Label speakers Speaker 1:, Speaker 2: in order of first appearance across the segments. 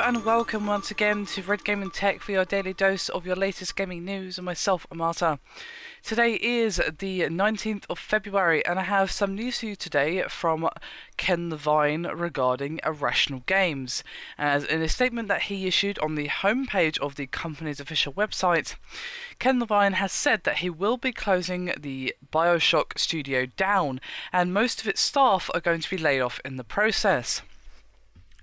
Speaker 1: and welcome once again to Red Gaming Tech for your daily dose of your latest gaming news and myself, Amata. Today is the 19th of February and I have some news for you today from Ken Levine regarding Irrational Games. As in a statement that he issued on the homepage of the company's official website, Ken Levine has said that he will be closing the Bioshock studio down and most of its staff are going to be laid off in the process.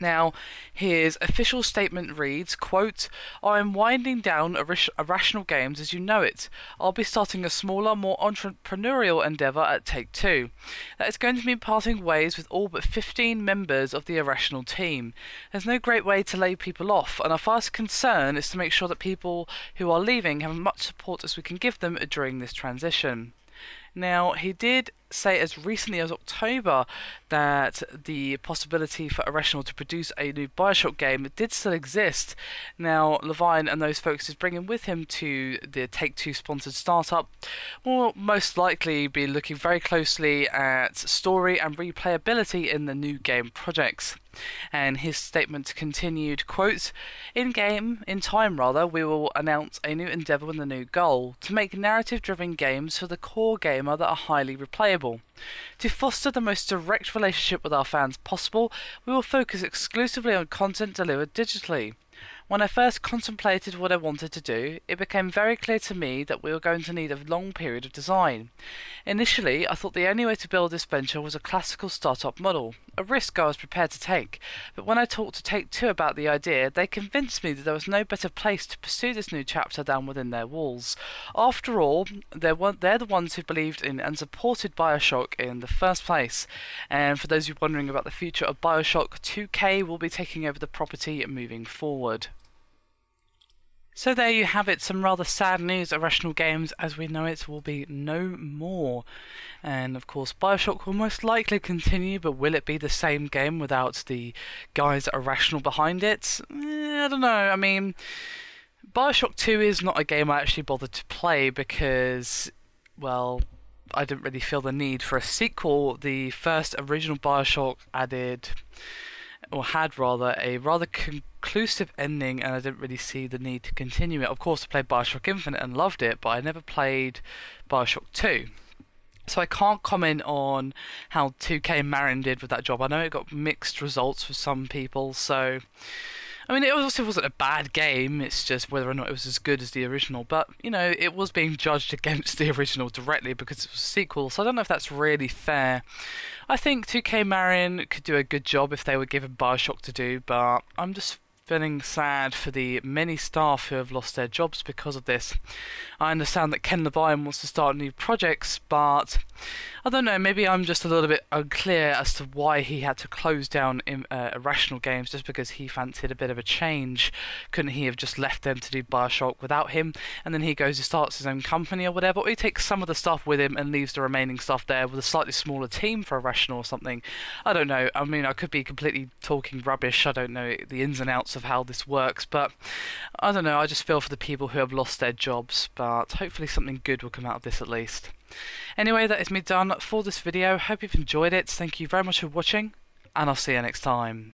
Speaker 1: Now, his official statement reads, quote, "I am winding down Irrational Games as you know it. I'll be starting a smaller, more entrepreneurial endeavour at Take-Two. That is going to mean parting ways with all but 15 members of the Irrational team. There's no great way to lay people off, and our first concern is to make sure that people who are leaving have as much support as we can give them during this transition." Now, he did say as recently as October that the possibility for Irrational to produce a new Bioshock game did still exist. Now, Levine and those folks who's bringing with him to the Take-Two sponsored startup will most likely be looking very closely at story and replayability in the new game projects. And his statement continued, quote, in time, we will announce a new endeavour with a new goal, to make narrative-driven games for the core gamer that are highly replayable. To foster the most direct relationship with our fans possible, we will focus exclusively on content delivered digitally. When I first contemplated what I wanted to do, it became very clear to me that we were going to need a long period of design. Initially, I thought the only way to build this venture was a classical startup model, a risk I was prepared to take, but when I talked to Take-Two about the idea, they convinced me that there was no better place to pursue this new chapter than within their walls. After all, they're the ones who believed in and supported Bioshock in the first place. And for those of you wondering about the future of Bioshock, 2K will be taking over the property moving forward. So there you have it, some rather sad news. Irrational Games, as we know it, will be no more. And of course Bioshock will most likely continue, but will it be the same game without the guys at Irrational behind it? I don't know. I mean, Bioshock 2 is not a game I actually bothered to play because, well, I didn't really feel the need for a sequel. The first original Bioshock had a rather conclusive ending, and I didn't really see the need to continue it. Of course, I played Bioshock Infinite and loved it, but I never played Bioshock 2. So I can't comment on how 2K Marin did with that job. I know it got mixed results for some people, so I mean, it also wasn't a bad game, it's just whether or not it was as good as the original. But, you know, it was being judged against the original directly because it was a sequel, so I don't know if that's really fair. I think 2K Marin could do a good job if they were given Bioshock to do, but I'm just feeling sad for the many staff who have lost their jobs because of this. I understand that Ken Levine wants to start new projects, but I don't know, maybe I'm just a little bit unclear as to why he had to close down Irrational Games just because he fancied a bit of a change. Couldn't he have just left them to do Bioshock without him, and then he goes and starts his own company or whatever, or he takes some of the stuff with him and leaves the remaining stuff there with a slightly smaller team for Irrational or something. I don't know. I mean, I could be completely talking rubbish. I don't know the ins and outs of how this works, but I don't know. I just feel for the people who have lost their jobs, but hopefully something good will come out of this at least. Anyway, that is me done for this video. Hope you've enjoyed it. Thank you very much for watching, and I'll see you next time.